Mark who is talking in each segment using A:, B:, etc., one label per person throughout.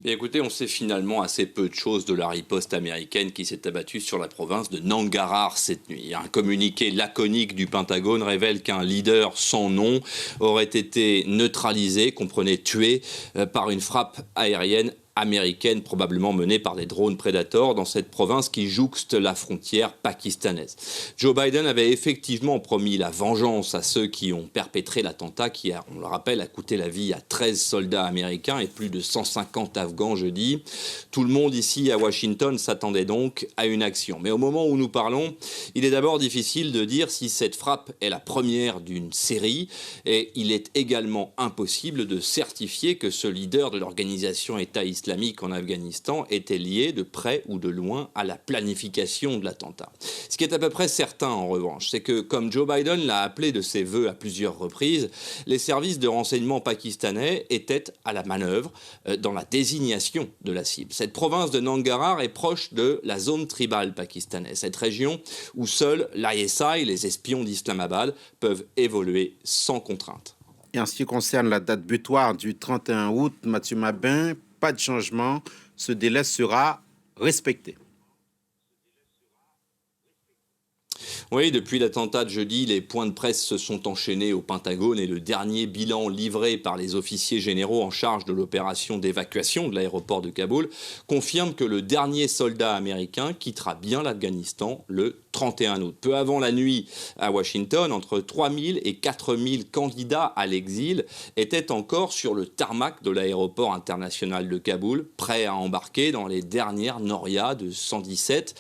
A: Bien écoutez, on sait finalement assez peu de choses de la riposte américaine qui s'est abattue sur la province de Nangarhar cette nuit. Un communiqué laconique du Pentagone révèle qu'un leader sans nom aurait été neutralisé, comprenez tué, par une frappe aérienne américaine, probablement menée par des drones Predator dans cette province qui jouxte la frontière pakistanaise. Joe Biden avait effectivement promis la vengeance à ceux qui ont perpétré l'attentat qui, on le rappelle, a coûté la vie à 13 soldats américains et plus de 150 Afghans jeudi. Tout le monde ici à Washington s'attendait donc à une action. Mais au moment où nous parlons, il est d'abord difficile de dire si cette frappe est la première d'une série et il est également impossible de certifier que ce leader de l'organisation État islamique en Afghanistan était lié de près ou de loin à la planification de l'attentat. Ce qui est à peu près certain en revanche, c'est que comme Joe Biden l'a appelé de ses vœux à plusieurs reprises, les services de renseignement pakistanais étaient à la manœuvre dans la désignation de la cible. Cette province de Nangarhar est proche de la zone tribale pakistanaise, cette région où seuls l'ISI, les espions d'Islamabad, peuvent évoluer sans contrainte.
B: Et en ce qui concerne la date butoir du 31 août, Mathieu Mabin, pas de changement, ce délai sera respecté.
A: Oui, depuis l'attentat de jeudi, les points de presse se sont enchaînés au Pentagone et le dernier bilan livré par les officiers généraux en charge de l'opération d'évacuation de l'aéroport de Kaboul confirme que le dernier soldat américain quittera bien l'Afghanistan le 31 août. Peu avant la nuit à Washington, entre 3000 et 4000 candidats à l'exil étaient encore sur le tarmac de l'aéroport international de Kaboul, prêts à embarquer dans les dernières norias de 117.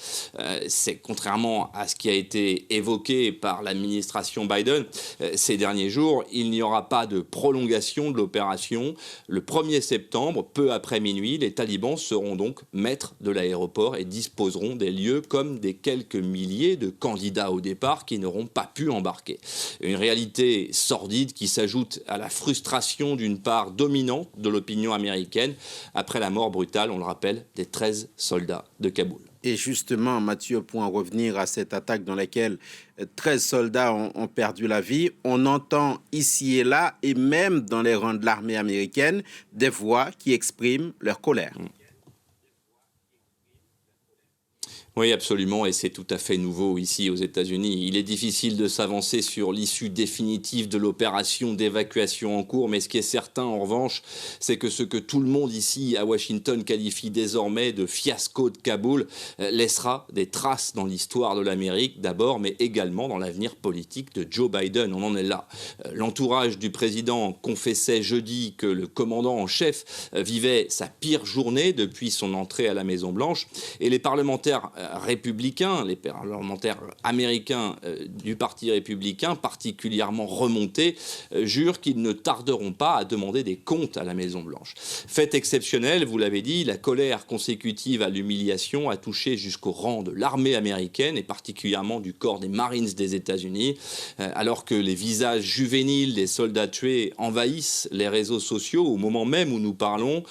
A: C'est contrairement à ce qui a été évoqué par l'administration Biden ces derniers jours, il n'y aura pas de prolongation de l'opération. Le 1er septembre, peu après minuit, les talibans seront donc maîtres de l'aéroport et disposeront des lieux comme des quelques milliers de candidats au départ qui n'auront pas pu embarquer. Une réalité sordide qui s'ajoute à la frustration d'une part dominante de l'opinion américaine après la mort brutale, on le rappelle, des 13 soldats de Kaboul.
B: Et justement, Mathieu, pour en revenir à cette attaque dans laquelle 13 soldats ont perdu la vie, on entend ici et là, et même dans les rangs de l'armée américaine, des voix qui expriment leur colère.
A: Oui, absolument, et c'est tout à fait nouveau ici aux États-Unis. Il est difficile de s'avancer sur l'issue définitive de l'opération d'évacuation en cours, mais ce qui est certain en revanche, c'est que ce que tout le monde ici à Washington qualifie désormais de fiasco de Kaboul laissera des traces dans l'histoire de l'Amérique d'abord, mais également dans l'avenir politique de Joe Biden. On en est là. L'entourage du président confessait jeudi que le commandant en chef vivait sa pire journée depuis son entrée à la Maison-Blanche, et les parlementaires républicains, les parlementaires américains du Parti républicain, particulièrement remontés, jurent qu'ils ne tarderont pas à demander des comptes à la Maison-Blanche. Fait exceptionnel, vous l'avez dit, la colère consécutive à l'humiliation a touché jusqu'au rang de l'armée américaine et particulièrement du corps des Marines des États-Unis, alors que les visages juvéniles des soldats tués envahissent les réseaux sociaux. Au moment même où nous parlons,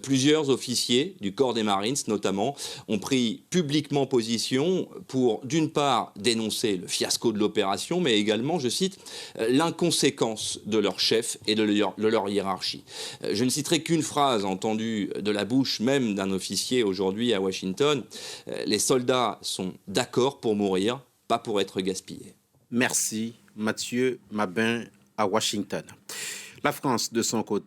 A: plusieurs officiers du corps des Marines, notamment, ont pris publiquement position pour, d'une part, dénoncer le fiasco de l'opération, mais également, je cite, l'inconséquence de leur chef et de leur hiérarchie. Je ne citerai qu'une phrase entendue de la bouche même d'un officier aujourd'hui à Washington. Les soldats sont d'accord pour mourir, pas pour être gaspillés.
B: Merci, Mathieu Mabin à Washington. La France, de son côté,